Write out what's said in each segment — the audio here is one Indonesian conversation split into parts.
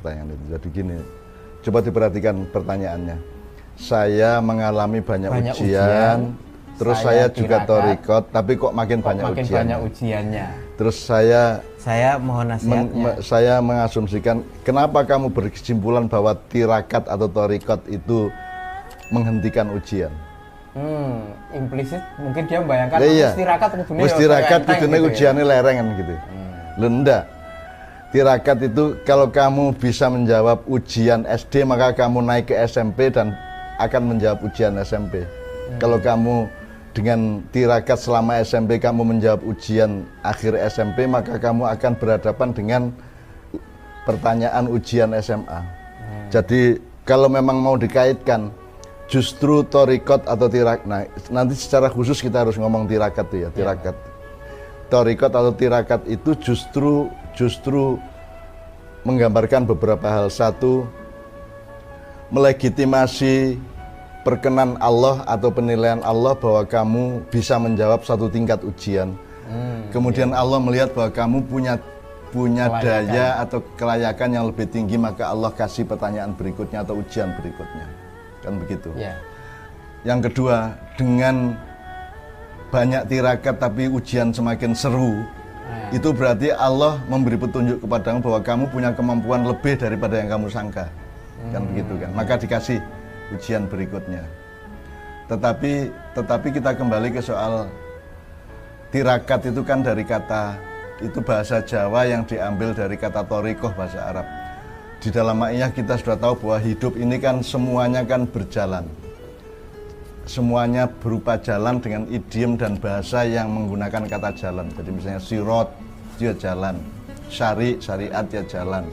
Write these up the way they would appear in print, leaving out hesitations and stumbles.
Pertanyaan itu. Jadi gini, coba diperhatikan pertanyaannya. Saya mengalami banyak ujian, terus saya juga thorikot, tapi kok makin banyak ujiannya. Terus saya mohon nasihatnya. Saya mengasumsikan, kenapa kamu berkesimpulan bahwa tirakat atau thorikot itu menghentikan ujian? Implisit mungkin dia membayangkan tirakat kudune ujiannya lerengan gitu. Lenda. Tirakat itu kalau kamu bisa menjawab ujian SD maka kamu naik ke SMP dan akan menjawab ujian SMP. Kalau kamu dengan tirakat selama SMP kamu menjawab ujian akhir SMP maka kamu akan berhadapan dengan pertanyaan ujian SMA. Jadi kalau memang mau dikaitkan justru thorikot atau tirakat, nah nanti secara khusus kita harus ngomong tirakat tuh ya, tirakat. Thorikot atau tirakat itu justru menggambarkan beberapa hal. Satu, melegitimasi perkenan Allah atau penilaian Allah bahwa kamu bisa menjawab satu tingkat ujian. Kemudian Allah melihat bahwa kamu punya daya atau kelayakan yang lebih tinggi, maka Allah kasih pertanyaan berikutnya atau ujian berikutnya. Kan begitu. Yang kedua, dengan banyak tirakat tapi ujian semakin seru, itu berarti Allah memberi petunjuk kepadamu bahwa kamu punya kemampuan lebih daripada yang kamu sangka. Kan begitu kan. Maka dikasih ujian berikutnya. Tetapi kita kembali ke soal tirakat itu kan dari kata, itu bahasa Jawa yang diambil dari kata thorikoh bahasa Arab. Di dalam ma'iyah kita sudah tahu bahwa hidup ini kan semuanya kan berjalan. Semuanya berupa jalan dengan idiom dan bahasa yang menggunakan kata jalan. Jadi misalnya sirot, dia jalan. Syariat ya jalan.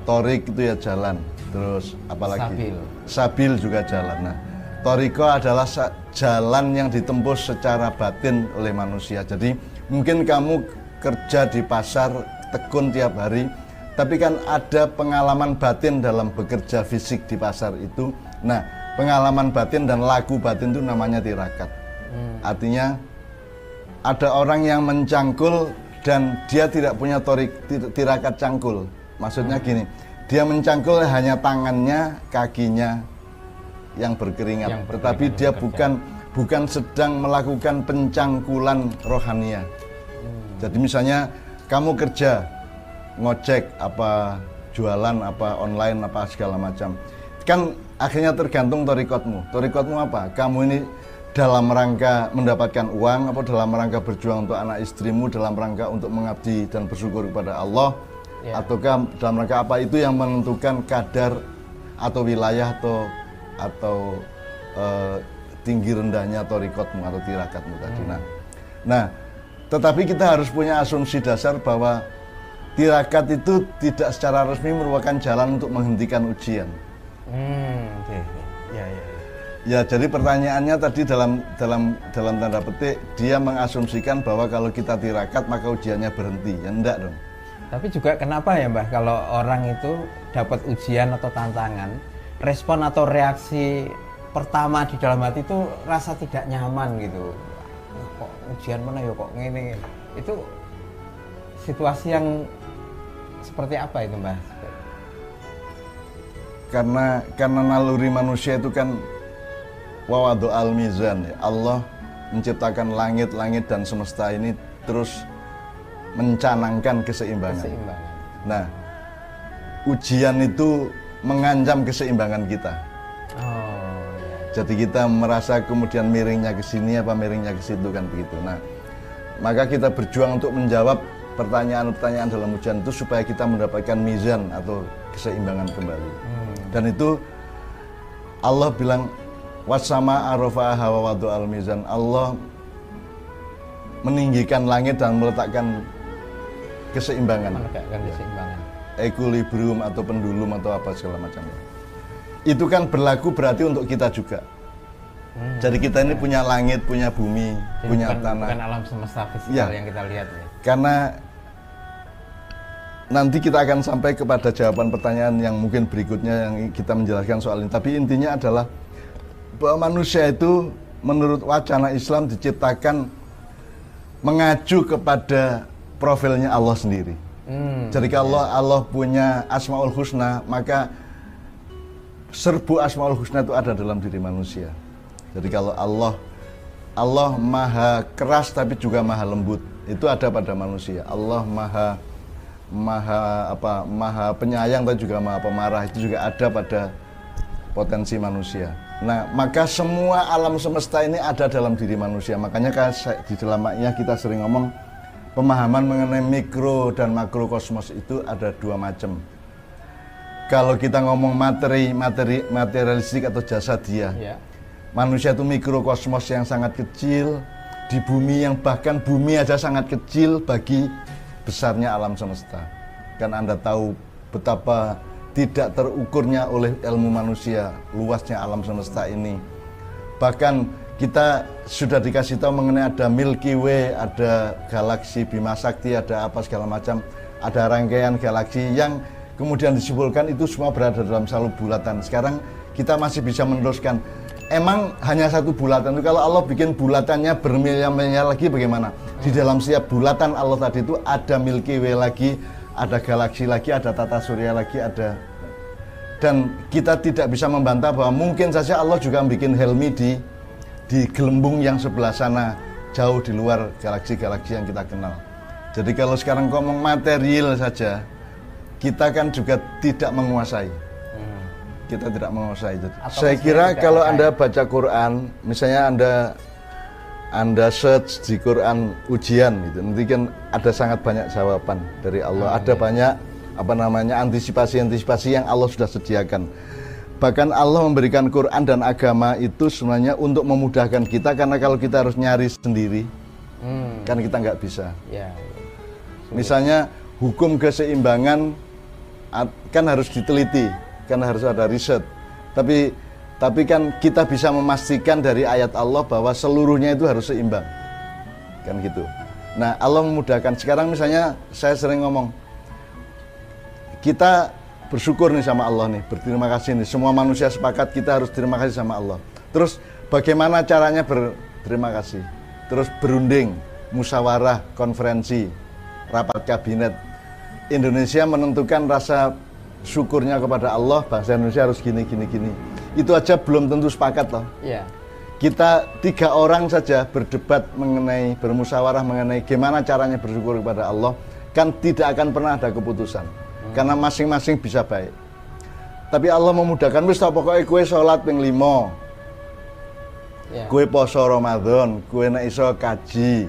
Thorik itu ya jalan. Terus apalagi? Sabil juga jalan. Nah, thoriko adalah jalan yang ditempuh secara batin oleh manusia. Jadi mungkin kamu kerja di pasar, tekun tiap hari, tapi kan ada pengalaman batin dalam bekerja fisik di pasar itu. Nah, pengalaman batin dan laku batin itu namanya tirakat. Artinya ada orang yang mencangkul dan dia tidak punya tirakat cangkul. Maksudnya gini, dia mencangkul hanya tangannya, kakinya yang berkeringat, tetapi dia bukan sedang melakukan pencangkulan rohania. Jadi misalnya kamu kerja, ngojek, apa jualan, apa online, apa segala macam, kan akhirnya tergantung thorikotmu. Thorikotmu apa? Kamu ini dalam rangka mendapatkan uang, apa dalam rangka berjuang untuk anak istrimu, dalam rangka untuk mengabdi dan bersyukur kepada Allah, ataukah dalam rangka apa? Itu yang menentukan kadar atau wilayah atau tinggi rendahnya thorikotmu atau tirakatmu tadi. Nah, tetapi kita harus punya asumsi dasar bahwa tirakat itu tidak secara resmi merupakan jalan untuk menghentikan ujian. Ya, jadi pertanyaannya tadi dalam tanda petik dia mengasumsikan bahwa kalau kita tirakat maka ujiannya berhenti. Ya enggak dong. Tapi juga kenapa ya Mbah, kalau orang itu dapat ujian atau tantangan, respon atau reaksi pertama di dalam hati itu rasa tidak nyaman gitu. Kok ujian mana ya kok ngene. Itu situasi yang seperti apa itu Mbah? Karena naluri manusia itu kan wawadu al-mizan ya. Allah menciptakan langit-langit dan semesta ini terus mencanangkan keseimbangan. Nah, ujian itu mengancam keseimbangan kita. Jadi kita merasa kemudian miringnya ke sini apa miringnya ke situ kan begitu. Nah, maka kita berjuang untuk menjawab pertanyaan-pertanyaan dalam ujian itu supaya kita mendapatkan mizan atau keseimbangan kembali. Dan itu Allah bilang wasama arafa'aha wa wadu'al mizan. Allah meninggikan langit dan meletakkan keseimbangan. Equilibrium atau pendulum atau apa segala macamnya. Itu kan berlaku berarti untuk kita juga. Jadi kita ini punya langit, punya bumi, punya tanah. Bukan alam semesta fisikal yang kita lihat ya. Karena nanti kita akan sampai kepada jawaban pertanyaan yang mungkin berikutnya yang kita menjelaskan soal ini. Tapi intinya adalah bahwa manusia itu menurut wacana Islam diciptakan mengacu kepada profilnya Allah sendiri. Jadi kalau Allah punya Asmaul Husna, maka serbu Asmaul Husna itu ada dalam diri manusia. Jadi kalau Allah maha keras tapi juga maha lembut, itu ada pada manusia. Allah maha penyayang tapi juga maha pemarah, itu juga ada pada potensi manusia. Nah, maka semua alam semesta ini ada dalam diri manusia. Makanya di dalam maknya kita sering ngomong pemahaman mengenai mikro dan makro kosmos itu ada dua macam. Kalau kita ngomong materialistik atau jasadiah, manusia itu mikrokosmos yang sangat kecil di bumi, yang bahkan bumi aja sangat kecil bagi besarnya alam semesta. Kan Anda tahu betapa tidak terukurnya oleh ilmu manusia luasnya alam semesta ini. Bahkan kita sudah dikasih tahu mengenai ada Milky Way, ada galaksi Bima Sakti, ada apa segala macam, ada rangkaian galaksi yang kemudian disimpulkan itu semua berada dalam satu bulatan. Sekarang kita masih bisa meneruskan, emang hanya satu bulatan itu, kalau Allah bikin bulatannya bermiliar-miliar lagi bagaimana? Di dalam setiap bulatan Allah tadi itu ada Milky Way lagi, ada galaksi lagi, ada tata surya lagi, ada. Dan kita tidak bisa membantah bahwa mungkin saja Allah juga bikin helmi di gelembung yang sebelah sana, jauh di luar galaksi-galaksi yang kita kenal. Jadi kalau sekarang ngomong material saja, kita kan juga tidak menguasai. Kita tidak menguasai itu. Saya kira kalau Anda baca Quran, misalnya Anda search di Quran ujian gitu, nanti kan ada sangat banyak jawaban dari Allah. Ada banyak antisipasi yang Allah sudah sediakan. Bahkan Allah memberikan Quran dan agama itu sebenarnya untuk memudahkan kita, karena kalau kita harus nyari sendiri, kan kita nggak bisa. Misalnya hukum keseimbangan kan harus diteliti, kan harus ada riset. Tapi kan kita bisa memastikan dari ayat Allah bahwa seluruhnya itu harus seimbang, kan gitu. Nah, Allah memudahkan. Sekarang misalnya saya sering ngomong, kita bersyukur nih sama Allah nih, berterima kasih nih. Semua manusia sepakat kita harus terima kasih sama Allah. Terus bagaimana caranya berterima kasih? Terus berunding, musyawarah, konferensi, rapat kabinet. Indonesia menentukan rasa syukurnya kepada Allah, bangsa Indonesia harus gini. Itu aja belum tentu sepakat loh. Kita 3 orang saja berdebat bermusyawarah mengenai gimana caranya bersyukur kepada Allah, kan tidak akan pernah ada keputusan. Karena masing-masing bisa baik. Tapi Allah memudahkan, wis pokoknya kue sholat ping 5, kue poso Ramadan, kue nek iso kaji,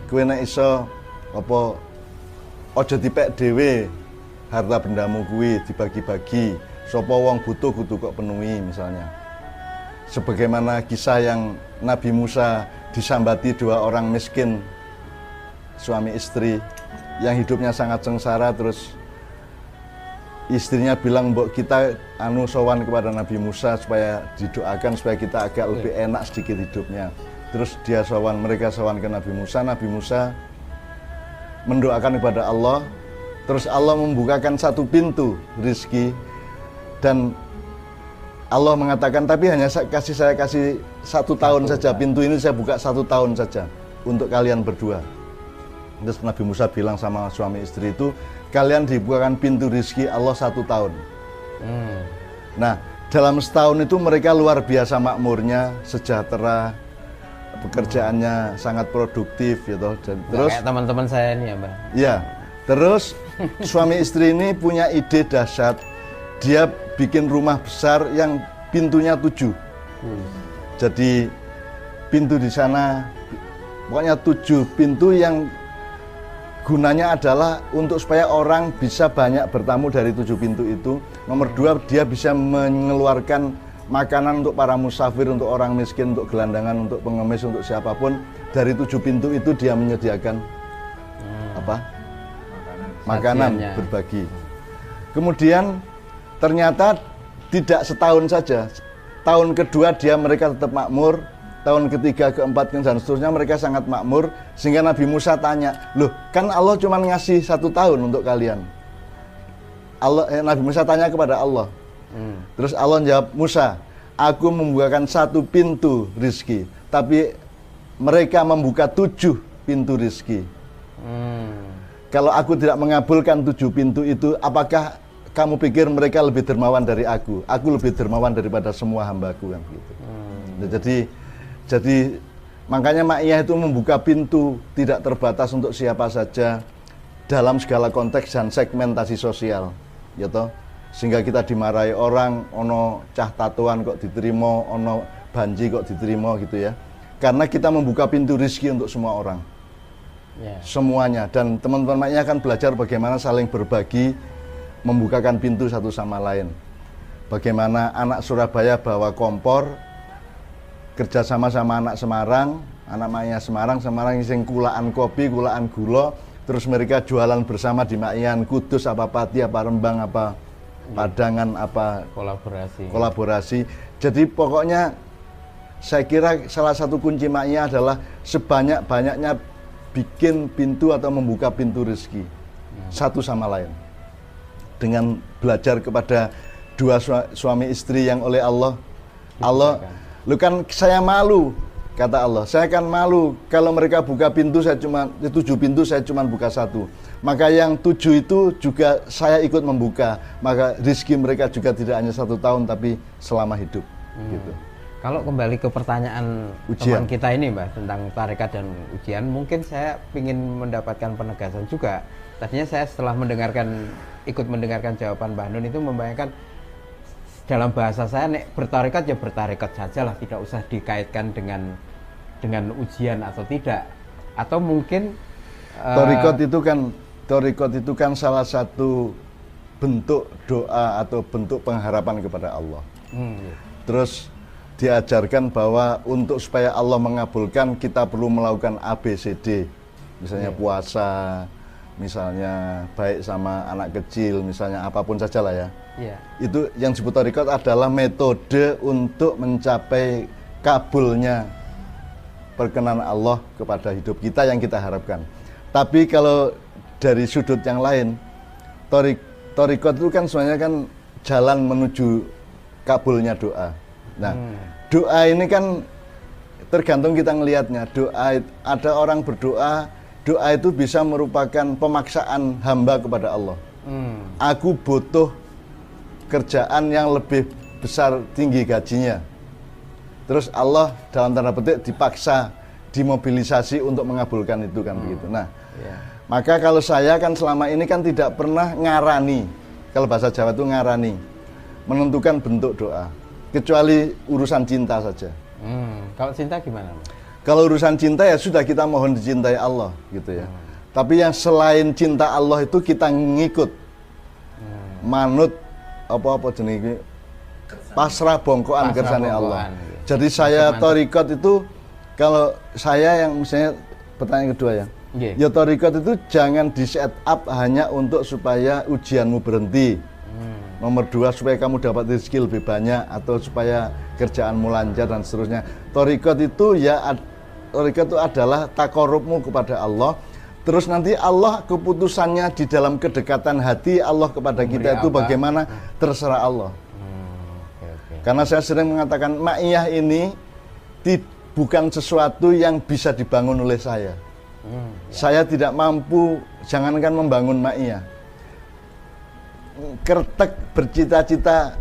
kue nek iso ojo dipek dhewe harta bendamu kuwi dibagi-bagi, sapa wong butuh kudu kok penuhi misalnya. Sebagaimana kisah yang Nabi Musa disambati 2 orang miskin, suami istri yang hidupnya sangat sengsara, terus istrinya bilang, "Mbok kita sowan kepada Nabi Musa supaya didoakan supaya kita agak lebih enak sedikit hidupnya." Terus mereka sowan ke Nabi Musa. Nabi Musa mendoakan kepada Allah, terus Allah membukakan satu pintu rizki, dan Allah mengatakan, tapi saya kasih 1 tahun saja, pintu ini saya buka 1 tahun saja untuk kalian berdua. Terus Nabi Musa bilang sama suami istri itu, kalian dibukakan pintu rizki Allah 1 tahun. Nah, dalam setahun itu mereka luar biasa makmurnya, sejahtera, pekerjaannya sangat produktif gitu. Dan terus kayak teman-teman saya ini ya, Mbak. Ya, terus suami istri ini punya ide dahsyat. Dia bikin rumah besar yang pintunya 7. Jadi pintu di sana, pokoknya 7 pintu yang gunanya adalah untuk supaya orang bisa banyak bertamu dari 7 pintu itu. Nomor 2, dia bisa mengeluarkan makanan untuk para musafir, untuk orang miskin, untuk gelandangan, untuk pengemis, untuk siapapun. Dari 7 pintu itu dia menyediakan makanan berbagi. Kemudian ternyata tidak setahun saja. Tahun kedua mereka tetap makmur. Tahun ketiga, keempat, dan seterusnya mereka sangat makmur. Sehingga Nabi Musa tanya, loh kan Allah cuma ngasih 1 tahun untuk kalian. Nabi Musa tanya kepada Allah. Terus Allah jawab, Musa, aku membukakan 1 pintu rizki, tapi mereka membuka 7 pintu rizki. Kalau aku tidak mengabulkan 7 pintu itu, apakah kamu pikir mereka lebih dermawan dari aku? Aku lebih dermawan daripada semua hambaku kan gitu. Nah, jadi makanya Ma'iyah itu membuka pintu tidak terbatas untuk siapa saja dalam segala konteks dan segmentasi sosial, ya toh. Sehingga kita dimarahi orang, ono cah tatuan kok diterima, ono banji kok diterima gitu ya. Karena kita membuka pintu rezeki untuk semua orang. Semuanya, dan teman-teman Ma'iyah akan belajar bagaimana saling berbagi, membukakan pintu satu sama lain. Bagaimana anak Surabaya bawa kompor, kerja sama anak Semarang, anak Ma'iyah Semarang sing kulaan kopi, kulaan gula, terus mereka jualan bersama di Ma'iyah Kudus, apa Pati, apa Rembang, apa Padangan, apa kolaborasi. Jadi pokoknya saya kira salah satu kunci Ma'iyah adalah sebanyak-banyaknya bikin pintu atau membuka pintu rezeki satu sama lain dengan belajar kepada dua suami istri yang oleh Allah, lu kan saya malu, kata Allah, saya akan malu kalau mereka buka pintu, 7 pintu saya cuma buka 1, maka yang 7 itu juga saya ikut membuka, maka rezeki mereka juga tidak hanya 1 tahun tapi selama hidup. Gitu. Kalau kembali ke pertanyaan ujian. Teman kita ini Mbah tentang tarekat dan ujian, mungkin saya ingin mendapatkan penegasan juga. Tadinya saya setelah ikut mendengarkan jawaban Mbah Nun itu membayangkan dalam bahasa saya, nek bertarekat ya bertarekat saja lah, tidak usah dikaitkan dengan ujian atau tidak. Atau mungkin Tarekat itu kan salah satu bentuk doa atau bentuk pengharapan kepada Allah. Terus diajarkan bahwa untuk supaya Allah mengabulkan kita perlu melakukan ABCD, misalnya puasa, misalnya baik sama anak kecil, misalnya apapun saja lah ya. Itu yang disebut tarekat adalah metode untuk mencapai kabulnya perkenan Allah kepada hidup kita yang kita harapkan. Tapi kalau dari sudut yang lain, tarekat itu kan sebenarnya kan jalan menuju kabulnya doa. Nah, doa ini kan tergantung kita ngelihatnya. Doa, ada orang berdoa, doa itu bisa merupakan pemaksaan hamba kepada Allah. Aku butuh kerjaan yang lebih besar, tinggi gajinya. Terus Allah dalam tanda petik dipaksa, dimobilisasi untuk mengabulkan itu kan begitu. Nah, maka kalau saya kan selama ini kan tidak pernah ngarani, kalau bahasa Jawa itu ngarani, menentukan bentuk doa. Kecuali urusan cinta saja. Kalau cinta gimana? Kalau urusan cinta ya sudah kita mohon dicintai Allah gitu ya. Tapi yang selain cinta Allah itu kita ngikut, manut apa jenenge pasrah bongkoan kersane Allah. Jadi saya tarekat itu, kalau saya yang misalnya pertanyaan kedua ya. Ya tarekat itu jangan di set up hanya untuk supaya ujianmu berhenti. Nomor 2 supaya kamu dapat rezeki lebih banyak atau supaya kerjaanmu lancar dan seterusnya. Tarekat itu adalah takorubmu kepada Allah. Terus nanti Allah keputusannya di dalam kedekatan hati Allah kepada kita itu bagaimana terserah Allah. Karena saya sering mengatakan Ma'iyah ini bukan sesuatu yang bisa dibangun oleh saya. Saya tidak mampu, jangankan membangun Ma'iyah. Kertek bercita-cita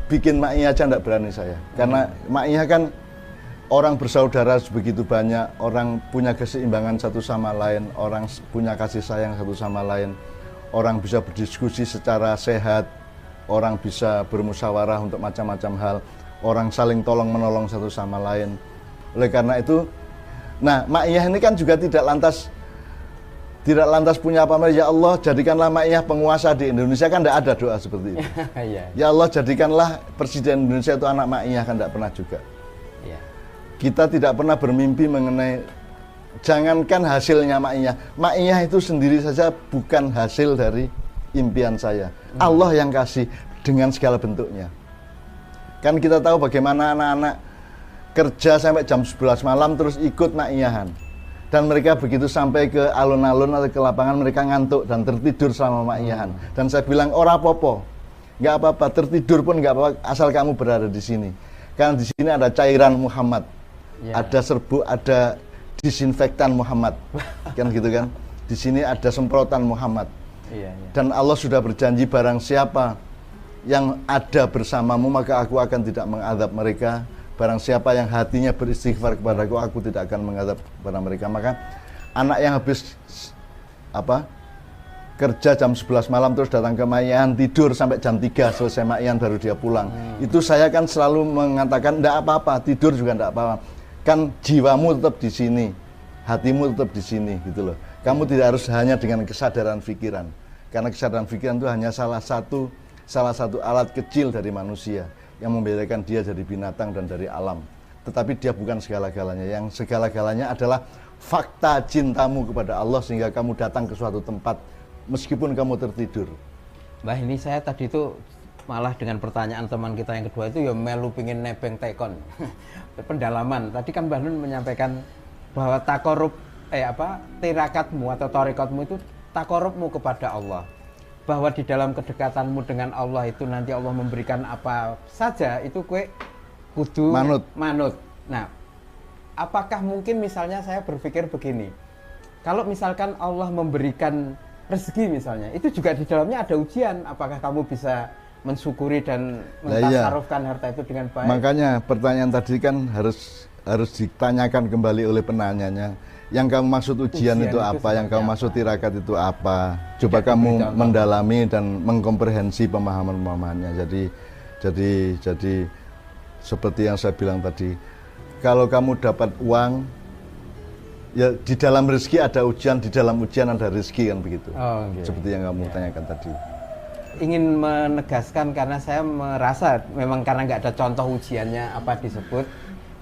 bikin Ma'iyah aja enggak berani saya. Karena Ma'iyah kan orang bersaudara begitu banyak, orang punya keseimbangan satu sama lain, orang punya kasih sayang satu sama lain, orang bisa berdiskusi secara sehat, orang bisa bermusyawarah untuk macam-macam hal, orang saling tolong menolong satu sama lain. Oleh karena itu, nah Ma'iyah ini kan juga tidak lantas punya apa-apa, ya Allah jadikanlah Ma'iyah penguasa di Indonesia, kan tidak ada doa seperti itu. Ya Allah jadikanlah Presiden Indonesia itu anak Ma'iyah, kan tidak pernah juga. Kita tidak pernah bermimpi mengenai, jangankan hasilnya Ma'iyah. Ma'iyah itu sendiri saja bukan hasil dari impian saya. Allah yang kasih dengan segala bentuknya. Kan kita tahu bagaimana anak-anak kerja sampai jam 11 malam terus ikut Ma'iyahan. Dan mereka begitu sampai ke alun-alun atau ke lapangan mereka ngantuk dan tertidur selama Ma'iyahan. Dan saya bilang ora apa-apa, nggak apa-apa, tertidur pun nggak apa-apa asal kamu berada di sini. Karena di sini ada cairan Muhammad, ada serbuk, ada disinfektan Muhammad, kan gitu kan. Di sini ada semprotan Muhammad. Iya, iya. Dan Allah sudah berjanji barang siapa yang ada bersamamu maka aku akan tidak mengadab mereka. Barang siapa yang hatinya beristighfar kepadaku, aku tidak akan mengadab kepada mereka. Maka anak yang habis kerja jam 11 malam terus datang ke Mayan, tidur sampai jam 3 selesai Mayan baru dia pulang. Itu saya kan selalu mengatakan enggak apa-apa, tidur juga enggak apa-apa. Kan jiwamu tetap di sini, hatimu tetap di sini gitu loh. Kamu tidak harus hanya dengan kesadaran pikiran. Karena kesadaran pikiran itu hanya salah satu alat kecil dari manusia yang membedakan dia dari binatang dan dari alam. Tetapi dia bukan segala-galanya. Yang segala-galanya adalah fakta cintamu kepada Allah sehingga kamu datang ke suatu tempat meskipun kamu tertidur. Mbah, ini saya tadi itu malah dengan pertanyaan teman kita yang kedua itu ya melu pingin nebeng tekon. Pendalaman. Tadi kan Mbah Nun menyampaikan bahwa tirakatmu atau torikotmu itu takorubmu kepada Allah. Bahwa di dalam kedekatanmu dengan Allah itu nanti Allah memberikan apa saja itu kue kudu manut. Nah, apakah mungkin misalnya saya berpikir begini, kalau misalkan Allah memberikan rezeki misalnya, itu juga di dalamnya ada ujian. Apakah kamu bisa mensyukuri dan mentasarufkan harta itu dengan baik? Makanya pertanyaan tadi kan harus ditanyakan kembali oleh penanyanya. Yang kamu maksud ujian itu apa? Yang kamu maksud tirakat itu apa? Coba kamu mendalami dan mengkomprehensi pemahamannya. Jadi seperti yang saya bilang tadi, kalau kamu dapat uang, ya di dalam rezeki ada ujian, di dalam ujian ada rezeki kan begitu. Oh, okay. Seperti yang kamu tanyakan tadi. Ingin menegaskan karena saya merasa memang karena nggak ada contoh ujiannya apa disebut.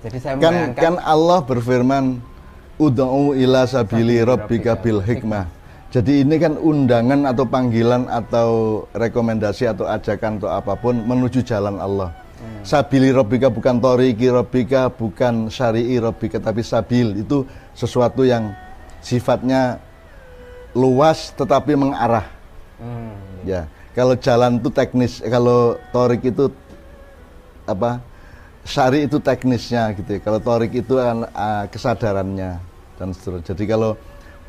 Jadi saya membayangkan kan Allah berfirman ud'u ila sabili rabbika bil hikmah. Jadi ini kan undangan atau panggilan atau rekomendasi atau ajakan atau apapun menuju jalan Allah. Sabili rabbika bukan toriki rabbika, bukan syari'i rabbika, tapi sabil itu sesuatu yang sifatnya luas tetapi mengarah. Ya, kalau jalan itu teknis, kalau torik itu syari itu teknisnya gitu ya. Kalau torik itu kesadarannya dan seterusnya. Jadi kalau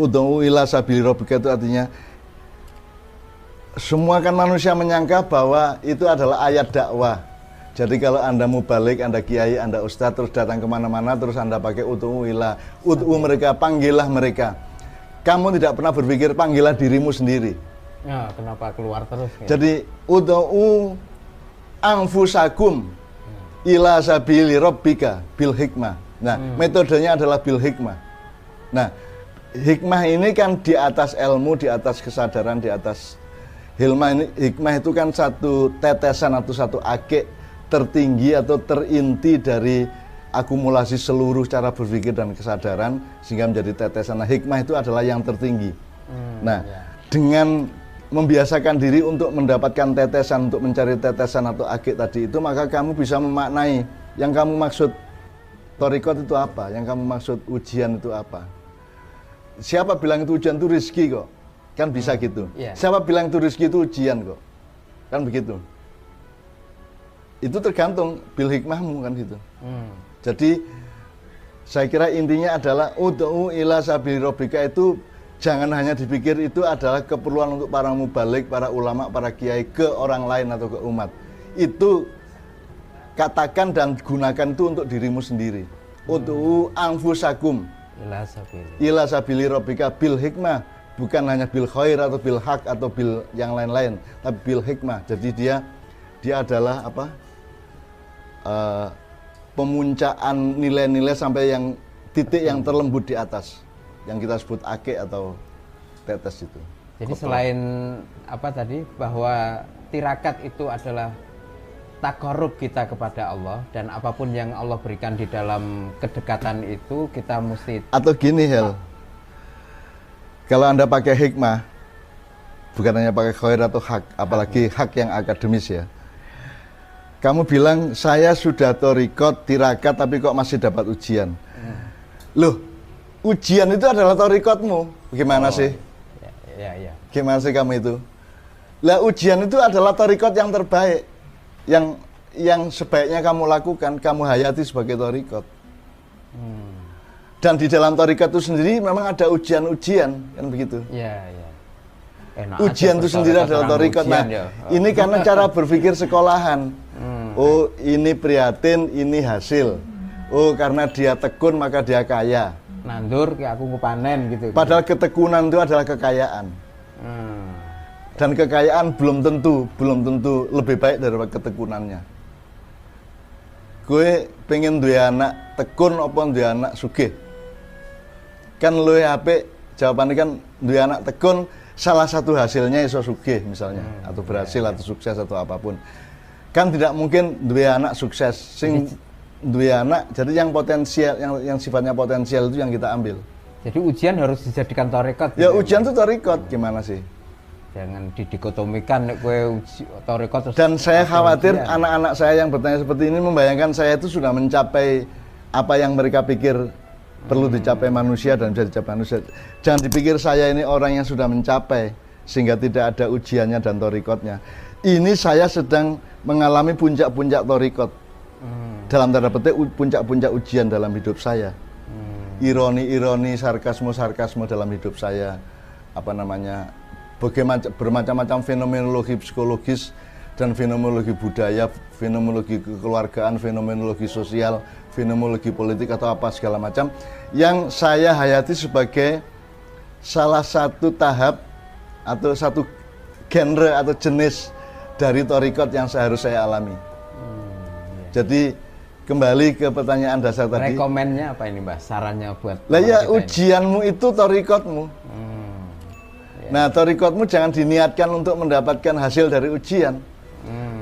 ud'u ila sabili rabbika itu artinya semua kan manusia menyangka bahwa itu adalah ayat dakwah. Jadi kalau Anda mubalik, Anda kiai, Anda ustadz terus datang kemana-mana terus Anda pakai ud'u mereka, panggillah mereka. Kamu tidak pernah berpikir panggillah dirimu sendiri. Ya, kenapa keluar terus? Ya? Jadi ud'u anfusakum ila sabili rabbika bil hikmah. Nah, metodenya adalah bil hikmah. Nah, hikmah ini kan di atas ilmu, di atas kesadaran, di atas hikmah itu kan satu tetesan atau satu akik tertinggi atau terinti dari akumulasi seluruh cara berpikir dan kesadaran sehingga menjadi tetesan. Nah, hikmah itu adalah yang tertinggi. Dengan membiasakan diri untuk mendapatkan tetesan, untuk mencari tetesan atau akik tadi itu, maka kamu bisa memaknai yang kamu maksud torikot itu apa, yang kamu maksud ujian itu apa. Siapa bilang itu ujian itu rezeki kok, kan bisa gitu. Siapa bilang itu rezeki itu ujian kok, kan begitu. Itu tergantung bil hikmahmu kan gitu. Jadi saya kira intinya adalah ud'u ila sabili rabbika itu jangan hanya dipikir itu adalah keperluan untuk para mubalik, para ulama, para kiai ke orang lain atau ke umat. Itu katakan dan gunakan itu untuk dirimu sendiri. Ud'u anfusakum ila sabili rabbika bil hikmah, bukan hanya bil khair atau bil haq atau bil yang lain-lain, tapi bil hikmah. Jadi dia adalah pemuncaan nilai-nilai sampai yang titik yang terlembut di atas, yang kita sebut akik atau tetes itu. Jadi selain tadi bahwa tirakat itu adalah takarrub kita kepada Allah dan apapun yang Allah berikan di dalam kedekatan itu kita mesti. Atau gini Hel, kalau Anda pakai hikmah, bukan hanya pakai khair atau hak, apalagi hak yang akademis ya. Kamu bilang saya sudah torikot, tirakat tapi kok masih dapat ujian. Loh, ujian itu adalah torikotmu. Gimana sih? Ya. Gimana sih kamu itu? Lah ujian itu adalah torikot yang terbaik, yang sebaiknya kamu lakukan, kamu hayati sebagai torikot. Dan di dalam tarekat itu sendiri memang ada ujian-ujian, kan begitu. Iya, iya. Ujian itu sendiri adalah tarekat. Nah, ini karena cara berpikir sekolahan. Oh, ini prihatin, ini hasil. Oh, karena dia tekun maka dia kaya. Nandur kayak aku panen gitu. Padahal ketekunan itu adalah kekayaan. Dan kekayaan belum tentu lebih baik daripada ketekunannya. Gue pengen duwe anak tekun apa duwe anak sugih? Kan luwih apik jawabannya kan duwe anak tekun, salah satu hasilnya iso sugih misalnya, atau berhasil atau sukses atau apapun. Kan tidak mungkin duwe anak sukses, sing duwe anak jadi yang potensial, yang sifatnya potensial itu yang kita ambil. Jadi ujian harus dijadikan tarekat. Ya ujian itu tarekat gimana sih? Jangan didikotomikan nek kowe tarekat. Dan saya khawatir anak-anak saya yang bertanya seperti ini membayangkan saya itu sudah mencapai apa yang mereka pikir perlu dicapai manusia dan bisa dicapai manusia. Jangan dipikir saya ini orang yang sudah mencapai sehingga tidak ada ujiannya dan torikotnya. Ini saya sedang mengalami puncak-puncak torikot. Dalam tanda petik puncak-puncak ujian dalam hidup saya. Ironi-ironi, sarkasme-sarkasme dalam hidup saya. Apa namanya? Bermacam-macam fenomenologi psikologis dan fenomenologi budaya, fenomenologi kekeluargaan, fenomenologi sosial, fenomenologi politik atau apa segala macam yang saya hayati sebagai salah satu tahap atau satu genre atau jenis dari torikot yang seharusnya saya alami. Jadi kembali ke pertanyaan dasar tadi. Rekomennya apa ini Mbah? Sarannya buat lah ya ujianmu ini itu torikotmu. Nah, torikotmu jangan diniatkan untuk mendapatkan hasil dari ujian.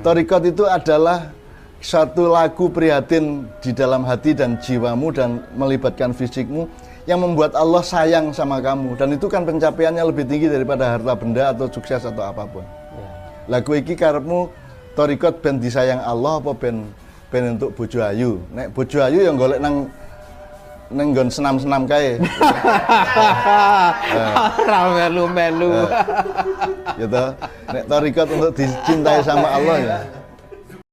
Torikot itu adalah satu lagu prihatin di dalam hati dan jiwamu dan melibatkan fisikmu yang membuat Allah sayang sama kamu. Dan itu kan pencapaiannya lebih tinggi daripada harta benda atau sukses atau apapun. Lagu iki karepmu torikot ben disayang Allah apa ben untuk bojo ayu. Nek bojo ayu yang golek nang nggon senam-senam kae. Ora melu-melu. Gitu. Nek tarekat untuk dicintai sama Allah ya.